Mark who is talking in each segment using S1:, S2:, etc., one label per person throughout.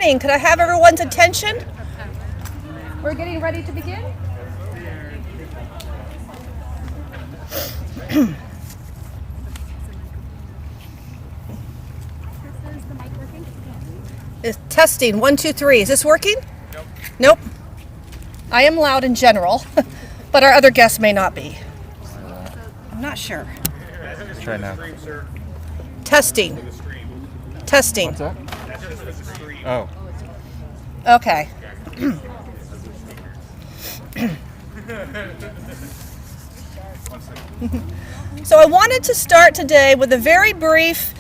S1: morning. Could I have everyone's attention? We're getting ready to begin. Is testing 1 2 3. Is this working? Nope. I am loud in general, but our other guests may not be. I'm not sure.
S2: Let's try now.
S1: Testing. Testing.
S2: What's that? Oh.
S1: Okay. So I wanted to start today with a very brief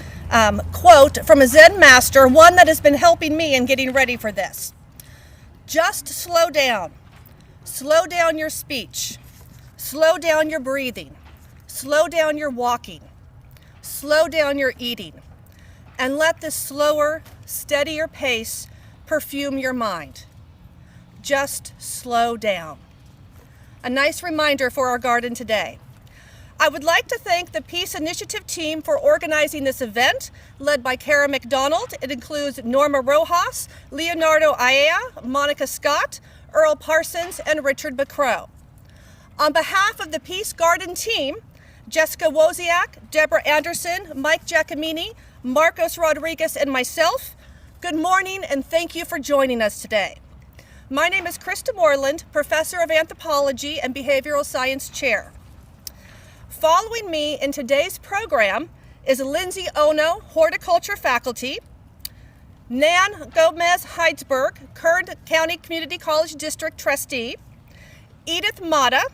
S1: quote from a Zen master, one that has been helping me in getting ready for this. Just slow down. Slow down your speech. Slow down your breathing. Slow down your walking. Slow down your eating. And let this slower, steadier pace perfume your mind. Just slow down. A nice reminder for our garden today. I would like to thank the Peace Initiative team for organizing this event, led by Kara McDonald. It includes Norma Rojas, Leonardo Aea, Monica Scott, Earl Parsons, and Richard McCrow. On behalf of the Peace Garden team, Jessica Wozniak, Deborah Anderson, Mike Giacomini, Marcos Rodriguez, and myself, good morning and thank you for joining us today. My name is Krista Moreland, Professor of Anthropology and Behavioral Science Chair. Following me in today's program is Lindsay Ono, Horticulture Faculty, Nan Gomez Heidsberg, Kern County Community College District Trustee, Edith Mata,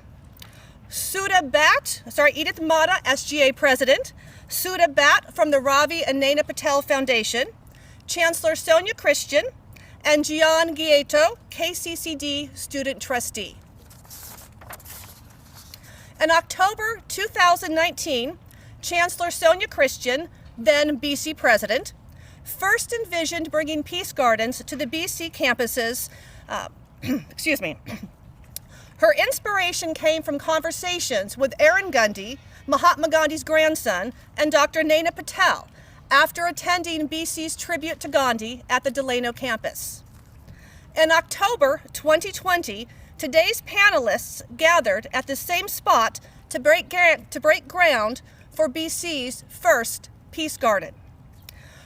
S1: Edith Mata, SGA President, Sudha Bhatt from the Ravi and Naina Patel Foundation, Chancellor Sonia Christian, and Gian Gieto, KCCD Student Trustee. In October 2019, Chancellor Sonia Christian, then BC President, first envisioned bringing peace gardens to the BC campuses. Her inspiration came from conversations with Aaron Gandhi, Mahatma Gandhi's grandson, and Dr. Naina Patel after attending BC's tribute to Gandhi at the Delano campus. In October 2020, today's panelists gathered at the same spot to break ground for BC's first Peace Garden.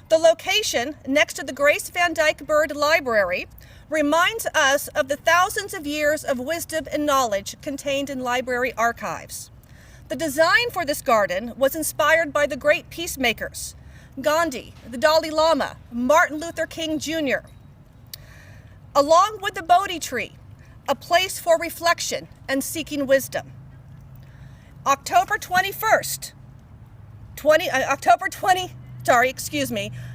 S1: The location, next to the Grace Van Dyke Bird Library, reminds us of the thousands of years of wisdom and knowledge contained in library archives. The design for this garden was inspired by the great peacemakers, Gandhi, the Dalai Lama, Martin Luther King Jr., along with the Bodhi tree, a place for reflection and seeking wisdom. October 21st,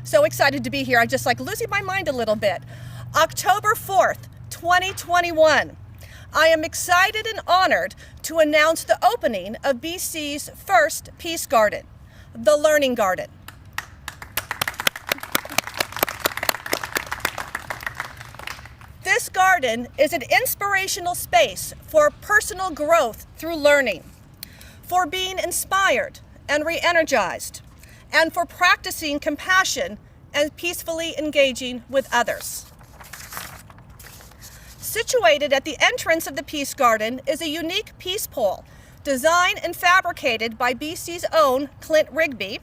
S1: so excited to be here. I'm just losing my mind a little bit. October 4th, 2021. I am excited and honored to announce the opening of BC's first Peace Garden, the Learning Garden. This garden is an inspirational space for personal growth through learning, for being inspired and re-energized, and for practicing compassion and peacefully engaging with others. Situated at the entrance of the Peace Garden is a unique peace pole designed and fabricated by BC's own Clint Rigby,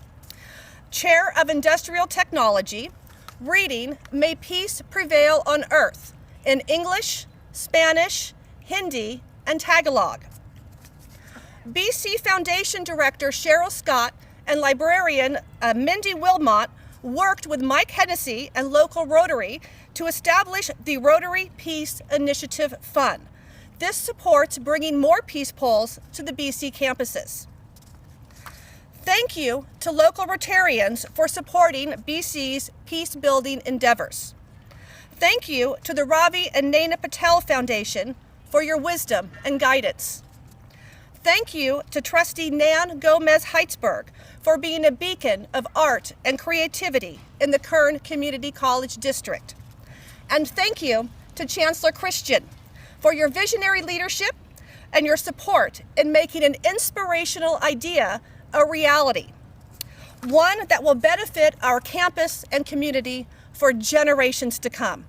S1: Chair of Industrial Technology, reading "May Peace Prevail on Earth" in English, Spanish, Hindi, and Tagalog. BC Foundation Director Cheryl Scott and librarian Mindy Wilmot worked with Mike Hennessy and local Rotary to establish the Rotary Peace Initiative Fund. This supports bringing more peace poles to the BC campuses. Thank you to local Rotarians for supporting BC's peace-building endeavors. Thank you to the Ravi and Naina Patel Foundation for your wisdom and guidance. Thank you to Trustee Nan Gomez Heidsberg for being a beacon of art and creativity in the Kern Community College District. And thank you to Chancellor Christian for your visionary leadership and your support in making an inspirational idea a reality, one that will benefit our campus and community for generations to come.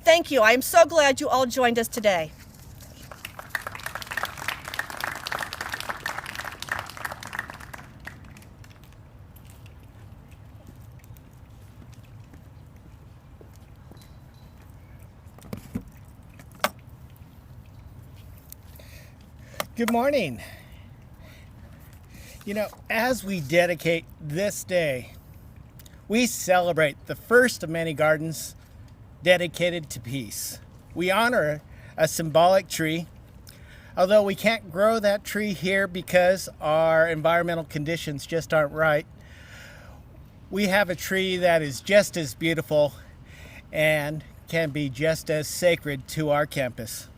S1: Thank you. I am so glad you all joined us today.
S3: Good morning. You know, as we dedicate this day, we celebrate the first of many gardens dedicated to peace. We honor a symbolic tree, although we can't grow that tree here because our environmental conditions just aren't right. We have a tree that is just as beautiful and can be just as sacred to our campus.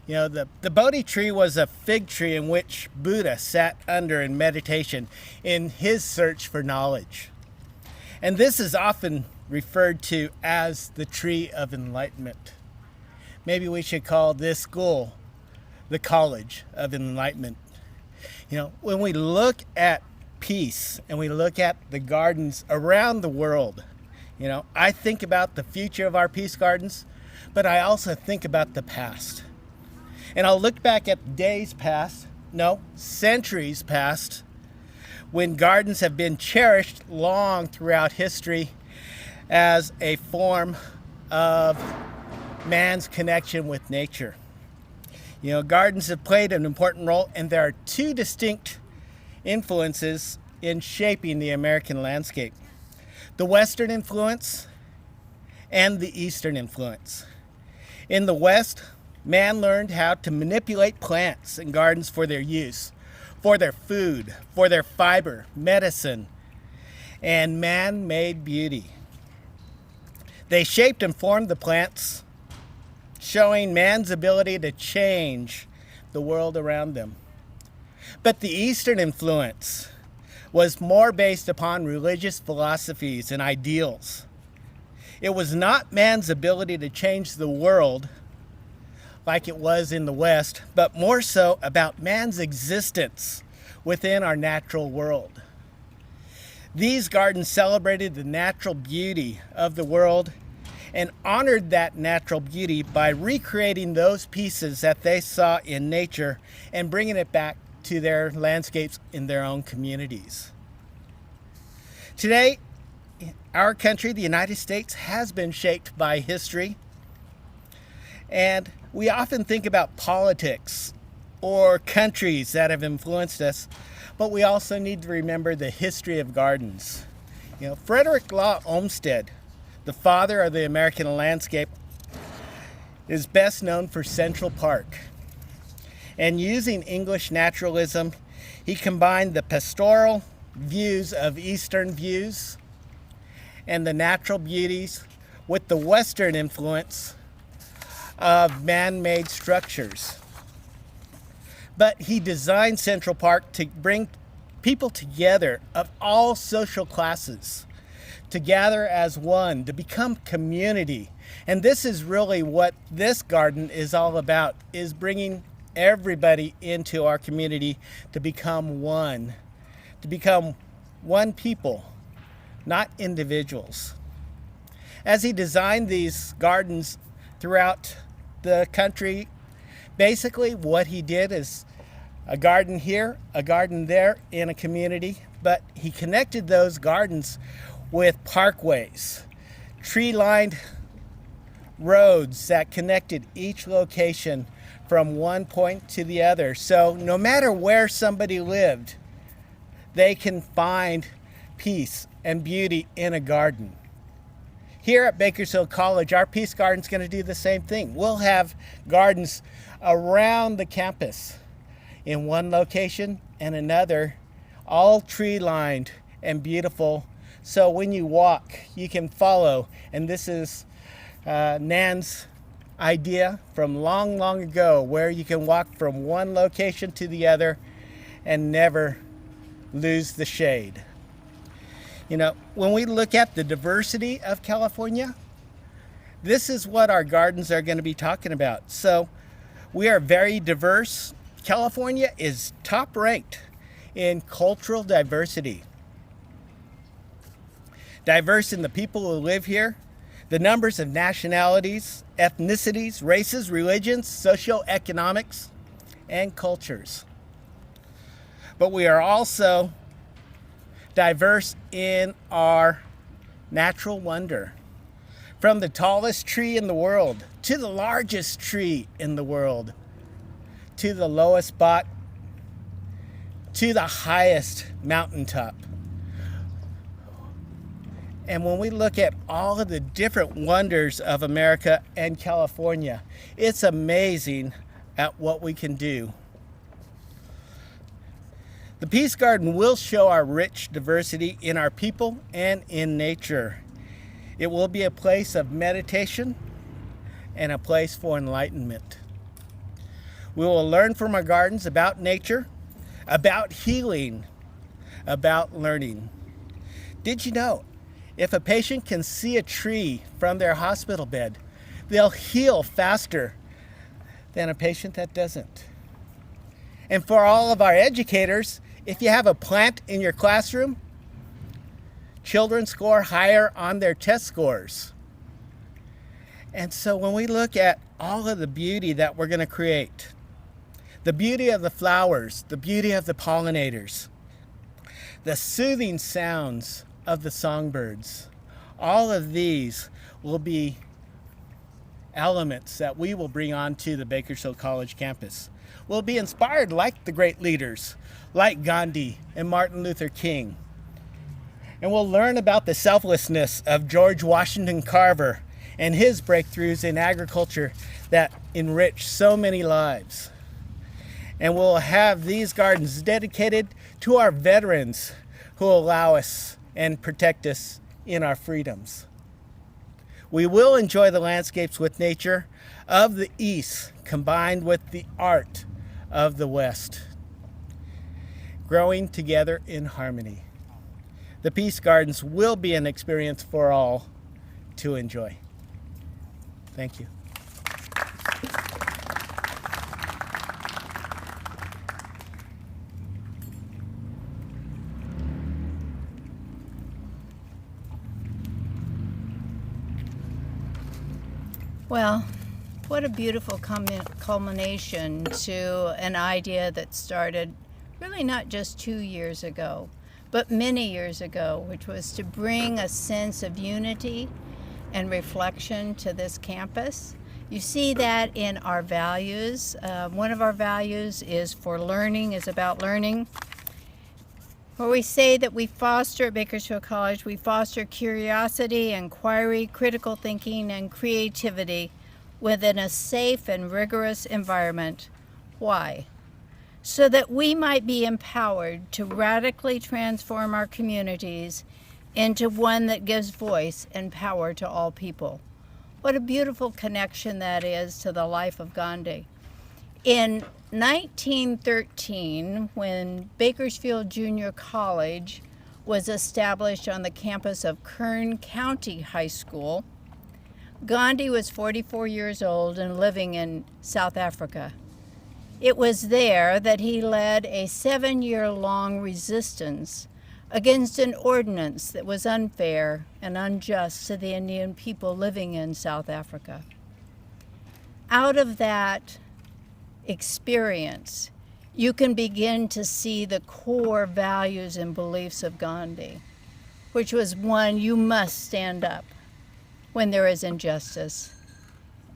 S3: You know, the Bodhi tree was a fig tree in which Buddha sat under in meditation in his search for knowledge. And this is often referred to as the tree of enlightenment. Maybe we should call this school the College of Enlightenment. You know, when we look at peace and we look at the gardens around the world, you know, I think about the future of our peace gardens, but I also think about the past. And I'll look back at days past, no, centuries past, when gardens have been cherished long throughout history as a form of man's connection with nature. You know, gardens have played an important role, and there are two distinct influences in shaping the American landscape: the Western influence and the Eastern influence. In the West, man learned how to manipulate plants and gardens for their use, for their food, for their fiber, medicine, and man-made beauty. They shaped and formed the plants, showing man's ability to change the world around them. But the Eastern influence was more based upon religious philosophies and ideals. It was not man's ability to change the world like it was in the West, but more so about man's existence within our natural world. These gardens celebrated the natural beauty of the world and honored that natural beauty by recreating those pieces that they saw in nature and bringing it back to their landscapes in their own communities. Today, our country, the United States, has been shaped by history, and we often think about politics or countries that have influenced us, but we also need to remember the history of gardens. You know, Frederick Law Olmsted, the father of the American landscape, is best known for Central Park. And using English naturalism, he combined the pastoral views of Eastern views and the natural beauties with the Western influence of man-made structures. But he designed Central Park to bring people together of all social classes, to gather as one, to become community. And this is really what this garden is all about, is bringing everybody into our community to become one people, not individuals. As he designed these gardens throughout the country, basically what he did is a garden here, a garden there in a community, but he connected those gardens with parkways, tree-lined roads that connected each location from one point to the other. So no matter where somebody lived, they can find peace and beauty in a garden. Here at Bakersfield College, our Peace Garden is going to do the same thing. We'll have gardens around the campus in one location and another, all tree-lined and beautiful. So when you walk, you can follow. And this is Nan's idea from long, long ago, where you can walk from one location to the other and never lose the shade. You know, when we look at the diversity of California, this is what our gardens are going to be talking about. So we are very diverse. California is top ranked in cultural diversity. diverse in the people who live here, the numbers of nationalities, ethnicities, races, religions, socioeconomics, and cultures. But we are also diverse in our natural wonder. From the tallest tree in the world to the largest tree in the world, to the lowest spot, to the highest mountaintop. And when we look at all of the different wonders of America and California, it's amazing at what we can do. The Peace Garden will show our rich diversity in our people and in nature. It will be a place of meditation and a place for enlightenment. We will learn from our gardens about nature, about healing, about learning. Did you know, if a patient can see a tree from their hospital bed, they'll heal faster than a patient that doesn't. And for all of our educators, if you have a plant in your classroom, children score higher on their test scores. And so when we look at all of the beauty that we're going to create, the beauty of the flowers, the beauty of the pollinators, the soothing sounds of the songbirds, all of these will be elements that we will bring onto the Bakersfield College campus. We'll be inspired like the great leaders, like Gandhi and Martin Luther King. And we'll learn about the selflessness of George Washington Carver and his breakthroughs in agriculture that enrich so many lives. And we'll have these gardens dedicated to our veterans who allow us and protect us in our freedoms. We will enjoy the landscapes with nature of the East combined with the art of the West, growing together in harmony. The Peace Gardens will be an experience for all to enjoy. Thank you.
S4: Well, what a beautiful culmination to an idea that started really not just 2 years ago, but many years ago, which was to bring a sense of unity and reflection to this campus. You see that in our values. One of our values is for learning, is about learning. Where we say that we foster at Bakersfield College, we foster curiosity, inquiry, critical thinking, and creativity within a safe and rigorous environment. Why? So that we might be empowered to radically transform our communities into one that gives voice and power to all people. What a beautiful connection that is to the life of Gandhi. In 1913, when Bakersfield Junior College was established on the campus of Kern County High School, Gandhi was 44 years old and living in South Africa. It was there that he led a 7-year-long resistance against an ordinance that was unfair and unjust to the Indian people living in South Africa. Out of that experience, you can begin to see the core values and beliefs of Gandhi, which was one, you must stand up when there is injustice,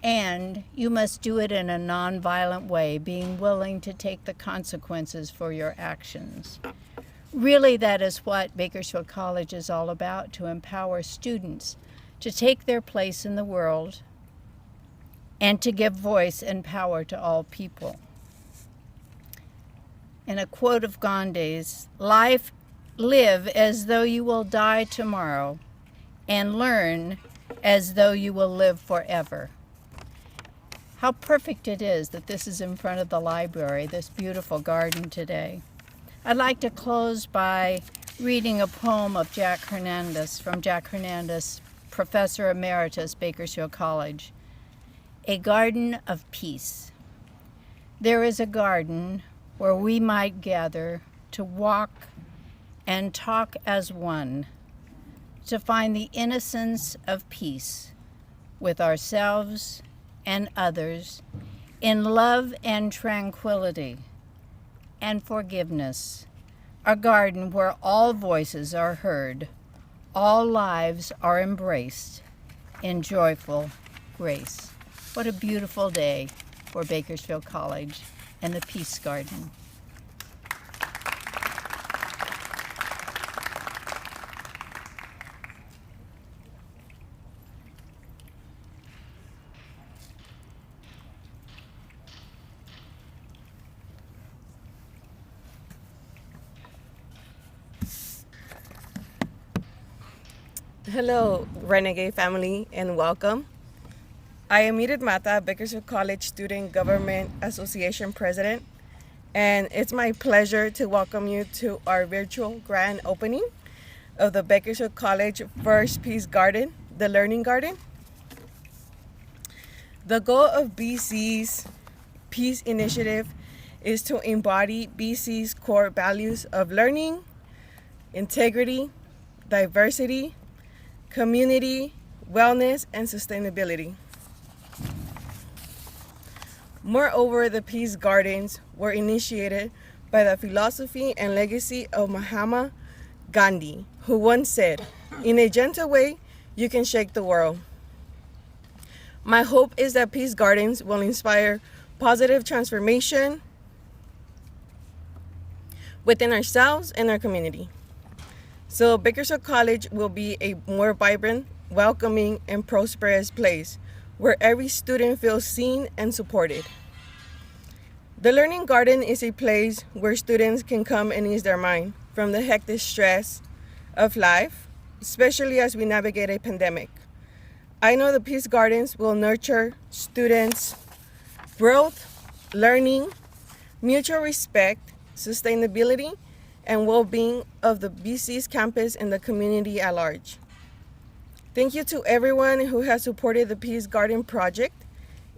S4: and you must do it in a nonviolent way, being willing to take the consequences for your actions. Really, that is what Bakersfield College is all about, to empower students to take their place in the world and to give voice and power to all people. In a quote of Gandhi's, live as though you will die tomorrow, and learn as though you will live forever. How perfect it is that this is in front of the library, this beautiful garden today. I'd like to close by reading a poem of Jack Hernandez, from Jack Hernandez, Professor Emeritus, Bakersfield College. A garden of peace. There is a garden where we might gather to walk and talk as one, to find the innocence of peace with ourselves and others in love and tranquility and forgiveness, a garden where all voices are heard, all lives are embraced in joyful grace. What a beautiful day for Bakersfield College and the Peace Garden.
S5: Hello, Renegade family, and welcome. I am Edith Mata, Bakersfield College Student Government Association President, and it's my pleasure to welcome you to our virtual grand opening of the Bakersfield College First Peace Garden, the Learning Garden. The goal of BC's Peace Initiative is to embody BC's core values of learning, integrity, diversity, community, wellness, and sustainability. Moreover, the Peace Gardens were initiated by the philosophy and legacy of Mahatma Gandhi, who once said, "In a gentle way, you can shake the world." My hope is that Peace Gardens will inspire positive transformation within ourselves and our community. So Bakersfield College will be a more vibrant, welcoming, and prosperous place where every student feels seen and supported. The Learning Garden is a place where students can come and ease their mind from the hectic stress of life, especially as we navigate a pandemic. I know the Peace Gardens will nurture students' growth, learning, mutual respect, sustainability, and well-being of the BC's campus and the community at large. Thank you to everyone who has supported the Peace Garden project,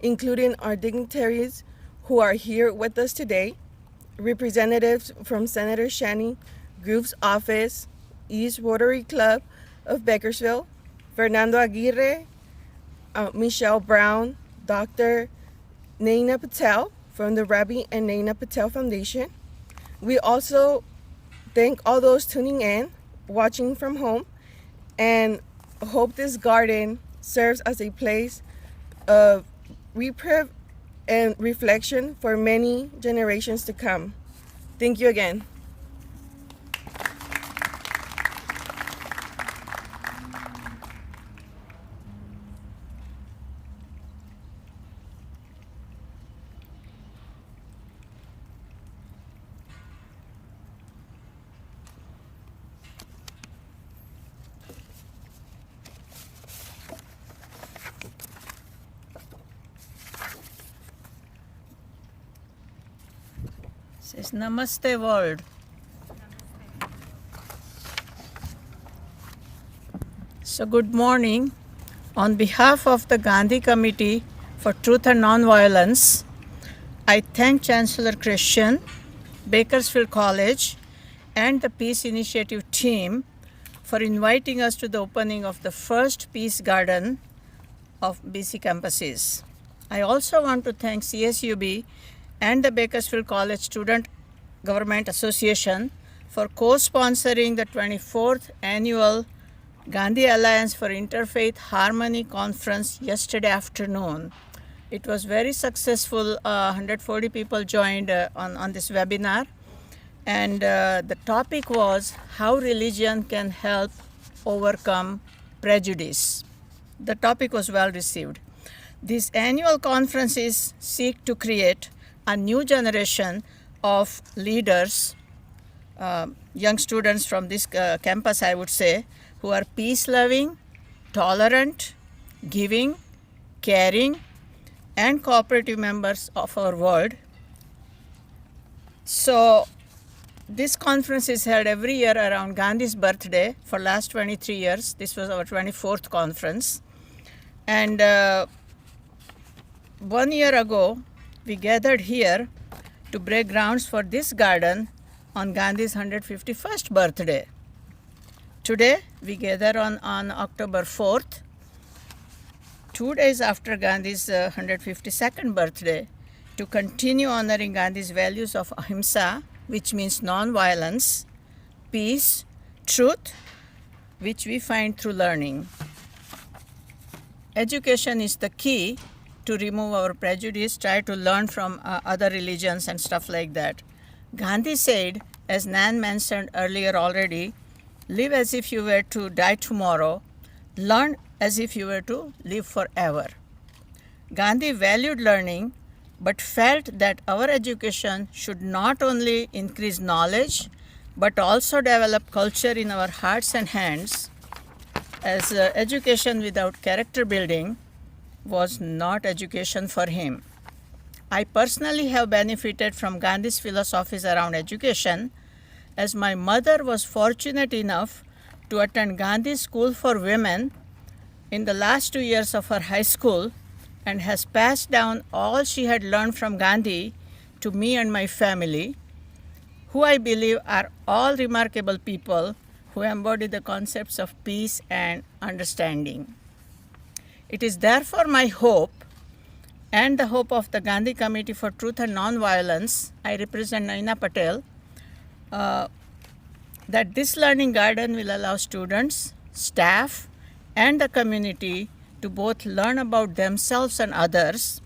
S5: including our dignitaries who are here with us today, representatives from Senator Shani Groove's office, East Rotary Club of Bakersfield, Fernando Aguirre, Michelle Brown, Dr. Naina Patel from the Rabi and Naina Patel Foundation. We also thank all those tuning in, watching from home, and hope this garden serves as a place of reprieve and reflection for many generations to come. Thank you again.
S4: Says Namaste world. So good morning. On behalf of the Gandhi Committee for Truth and Nonviolence, I thank Chancellor Christian, Bakersfield College, and the Peace Initiative team for inviting us to the opening of the first Peace Garden of BC campuses. I also want to thank CSUB and the Bakersfield College Student Government Association for co-sponsoring the 24th Annual Gandhi Alliance for Interfaith Harmony Conference yesterday afternoon. It was very successful. 140 people joined on this webinar. And the topic was how religion can help overcome prejudice. The topic was well received. These annual conferences seek to create a new generation of leaders, young students from this campus, I would say, who are peace-loving, tolerant, giving, caring, and cooperative members of our world. So this conference is held every year around Gandhi's birthday for last 23 years. This was our 24th conference. And 1 year ago, we gathered here to break grounds for this garden on Gandhi's 151st birthday. Today, we gather on October 4th, 2 days after Gandhi's 152nd birthday, to continue honoring Gandhi's values of ahimsa, which means non-violence, peace, truth, which we find through learning. Education is the key to remove our prejudice, try to learn from other religions and stuff like that. Gandhi said, as Nan mentioned earlier already, live as if you were to die tomorrow, learn as if you were to live forever. Gandhi valued learning, but felt that our education should not only increase knowledge, but also develop culture in our hearts and hands, as education without character building was not education for him. I personally have benefited from Gandhi's philosophies around education, as my mother was fortunate enough to attend Gandhi's School for Women in the last 2 years of her high school, and has passed down all she had learned from Gandhi to me and my family, who I believe are all remarkable people who embody the concepts of peace and understanding. It is therefore my hope, and the hope of the Gandhi Committee for Truth and Nonviolence, I represent Naina Patel, that this learning garden will allow students, staff, and the community to both learn about themselves and others,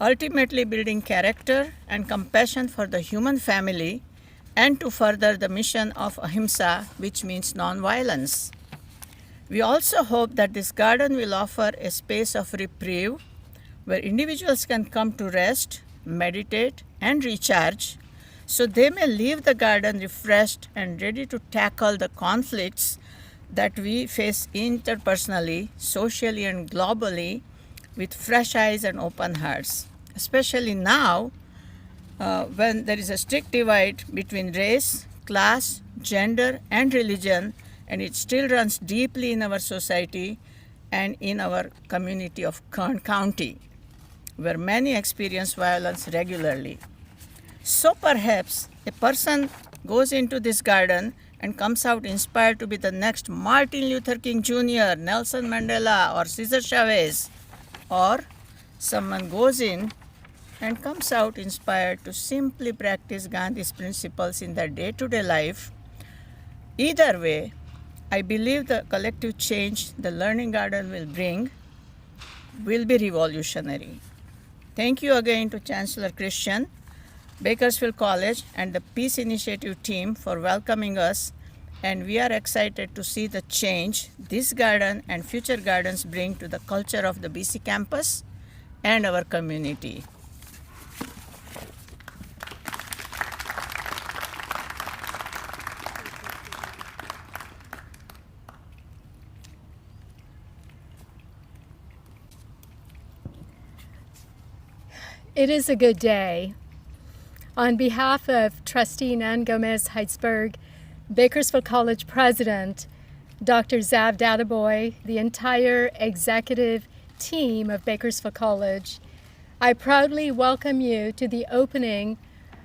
S4: ultimately building character and compassion for the human family, and to further the mission of ahimsa, which means nonviolence. We also hope that this garden will offer a space of reprieve where individuals can come to rest, meditate, and recharge, so they may leave the garden refreshed and ready to tackle the conflicts that we face interpersonally, socially, and globally with fresh eyes and open hearts, especially now when there is a strict divide between race, class, gender, and religion, and it still runs deeply in our society and in our community of Kern County, where many experience violence regularly. So perhaps a person goes into this garden and comes out inspired to be the next Martin Luther King Jr., Nelson Mandela, or Cesar Chavez, or someone goes in and comes out inspired to simply practice Gandhi's principles in their day-to-day life. Either way, I believe the collective change the Learning Garden will bring will be revolutionary. Thank you again to Chancellor Christian, Bakersfield College, and the Peace Initiative team for welcoming us, and we are excited to see the change this garden and future gardens bring to the culture of the BC campus and our community.
S6: It is a good day. On behalf of Trustee Nan Gomez-Heitzberg, Bakersfield College President, Dr. Zav Dadaboy, the entire executive team of Bakersfield College, I proudly welcome you to the opening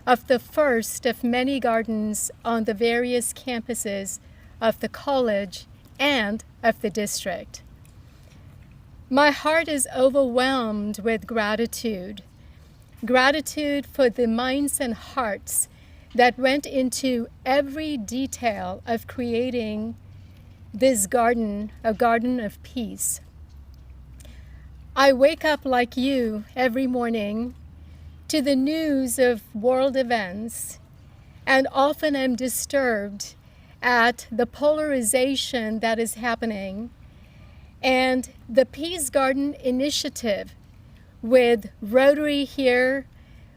S6: of the first of many gardens on the various campuses of the college and of the district. My heart is overwhelmed with gratitude for the minds and hearts that went into every detail of creating this garden, a garden of peace. I wake up like you every morning to the news of world events, and often am disturbed at the polarization that is happening. And the Peace Garden Initiative with Rotary here,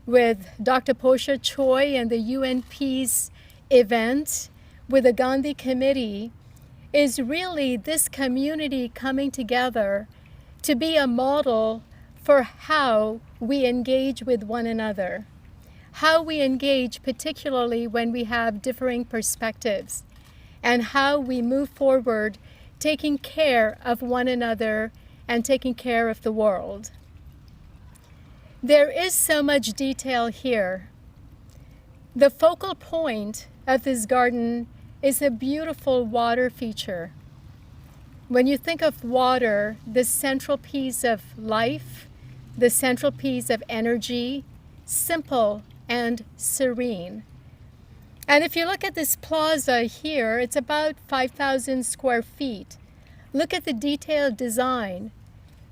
S6: with Dr. Portia Choi and the UN Peace event, with the Gandhi Committee, is really this community coming together to be a model for how we engage with one another, how we engage particularly when we have differing perspectives, and how we move forward taking care of one another and taking care of the world. There is so much detail here. The focal point of this garden is a beautiful water feature. When you think of water, the central piece of life, the central piece of energy, simple and serene. And if you look at this plaza here, it's about 5,000 square feet. Look at the detailed design.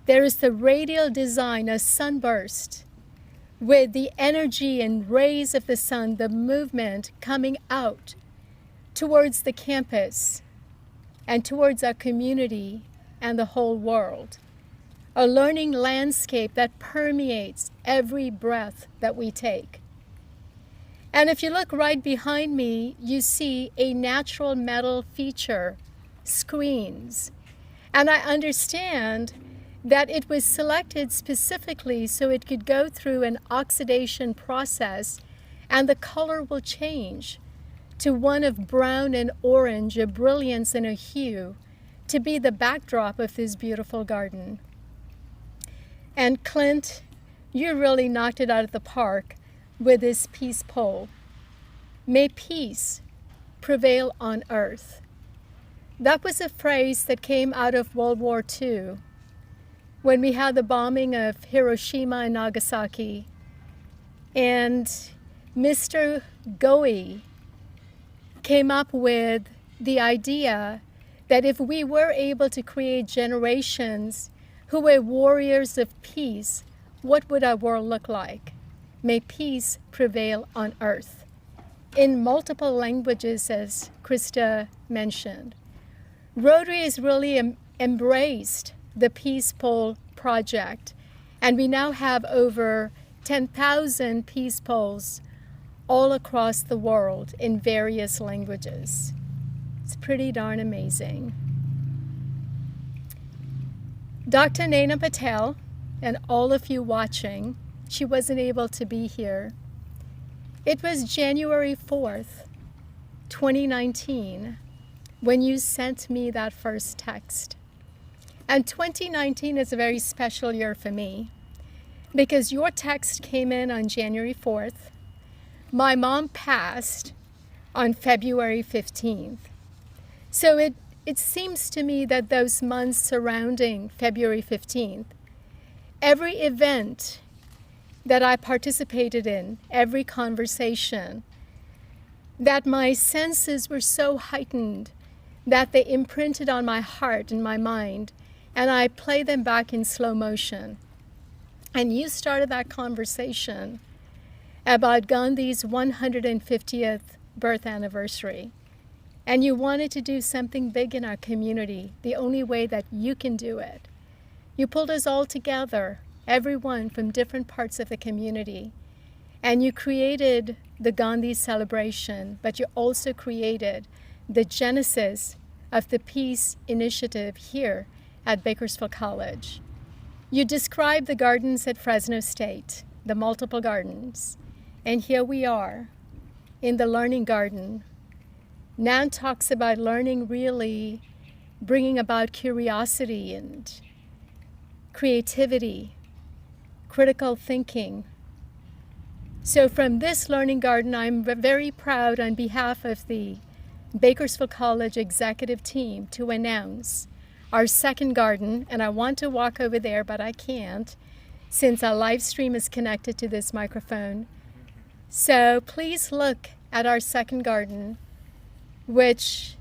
S6: There is the radial design, a sunburst, with the energy and rays of the sun, the movement coming out towards the campus and towards our community and the whole world. A learning landscape that permeates every breath that we take. And if you look right behind me, you see a natural metal feature, screens. And I understand that it was selected specifically so it could go through an oxidation process and the color will change to one of brown and orange, a brilliance and a hue, to be the backdrop of this beautiful garden. And Clint, you really knocked it out of the park with this peace pole. May peace prevail on earth. That was a phrase that came out of World War II, when we had the bombing of Hiroshima and Nagasaki. And Mr. Goey came up with the idea that if we were able to create generations who were warriors of peace, what would our world look like? May peace prevail on earth. In multiple languages, as Krista mentioned. Rotary has really embraced the Peace Pole project, and we now have over 10,000 peace poles all across the world in various languages. It's pretty darn amazing. Dr. Naina Patel, and all of you watching, she wasn't able to be here. It was January 4th, 2019, when you sent me that first text. And 2019 is a very special year for me because your text came in on January 4th. My mom passed on February 15th. So it seems to me that those months surrounding February 15th, every event that I participated in, every conversation, that my senses were so heightened that they imprinted on my heart and my mind, and I play them back in slow motion. And you started that conversation about Gandhi's 150th birth anniversary. And you wanted to do something big in our community, the only way that you can do it. You pulled us all together, everyone from different parts of the community. And you created the Gandhi celebration, but you also created the genesis of the Peace Initiative here at Bakersfield College. You described the gardens at Fresno State, the multiple gardens. And here we are in the learning garden. Nan talks about learning really bringing about curiosity and creativity, critical thinking. So from this learning garden, I'm very proud on behalf of the Bakersfield College executive team to announce our second garden, and I want to walk over there, but I can't since our live stream is connected to this microphone. So please look at our second garden, which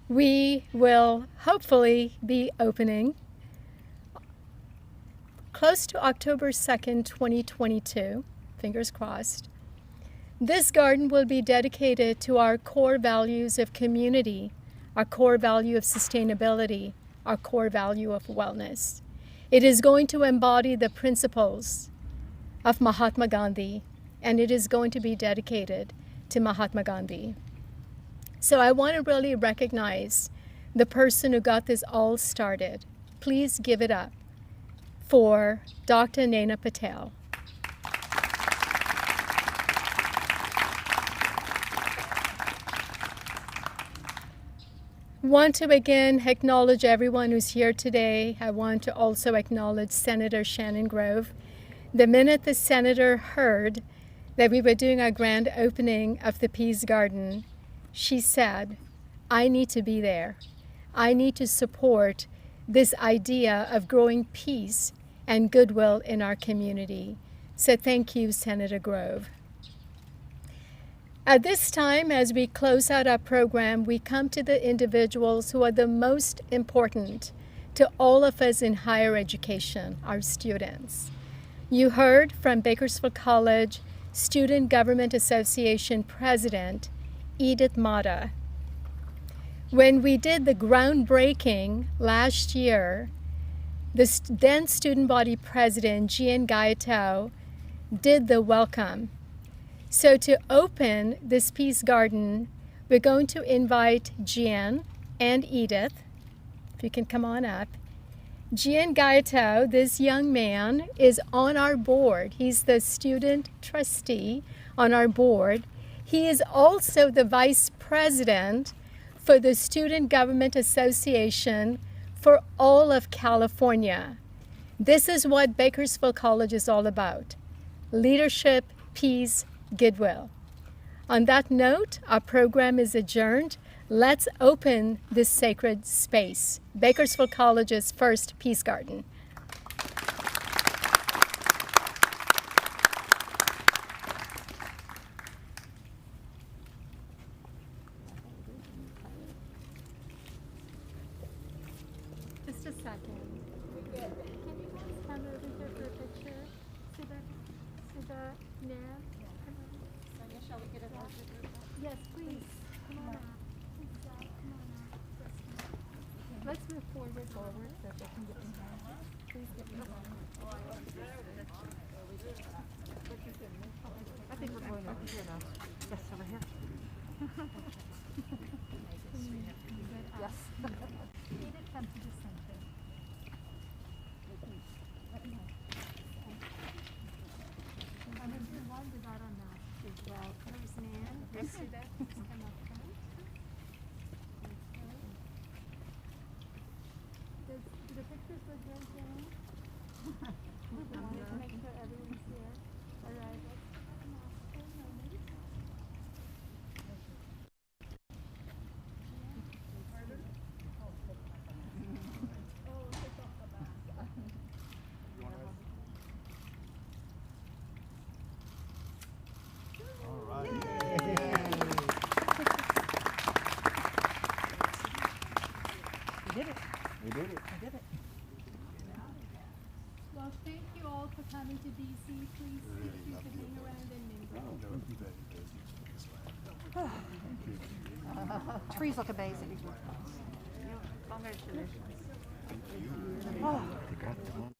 S6: we will hopefully be opening close to October 2nd, 2022, fingers crossed. This garden will be dedicated to our core values of community, our core value of sustainability, our core value of wellness. It is going to embody the principles of Mahatma Gandhi, and it is going to be dedicated to Mahatma Gandhi. So I want to really recognize the person who got this all started. Please give it up for Dr. Naina Patel. Want to again acknowledge everyone who's here today. I want to also acknowledge Senator Shannon Grove. The minute the senator heard that we were doing our grand opening of the Peace Garden, she said, I need to be there. I need to support this idea of growing peace and goodwill in our community. So thank you, Senator Grove. At this time, as we close out our program, we come to the individuals who are the most important to all of us in higher education, our students. You heard from Bakersfield College Student Government Association President Edith Mata. When we did the groundbreaking last year, the then student body president, Gian Gaetao, did the welcome. So to open this Peace Garden, we're going to invite Gian and Edith, if you can come on up. Gian Gaetao, this young man, is on our board. He's the student trustee on our board. He is also the vice president for the Student Government Association for all of California. This is what Bakersfield College is all about: leadership, peace, goodwill. On that note, our program is adjourned. Let's open this sacred space, Bakersfield College's first Peace Garden. Just a second. Can you guys come over here for a picture? Nav? Sonia, shall we get a picture? Yes, please. Come on up. Come on up. Let's move forward so they can get in here. Please get in here. I think we're going over here now. Yes, over here. Yes. Edith, come to the center. I'm going to do one without our masks as well. There's Nan. You see that? Just come up front. Okay. Do the pictures look good, Jen? I wanted to make sure everyone's here. All right, let's put the mask on a moment. Well, thank you all for coming to DC. Please, if you could hang around and mingle.
S7: Trees look amazing. Congratulations.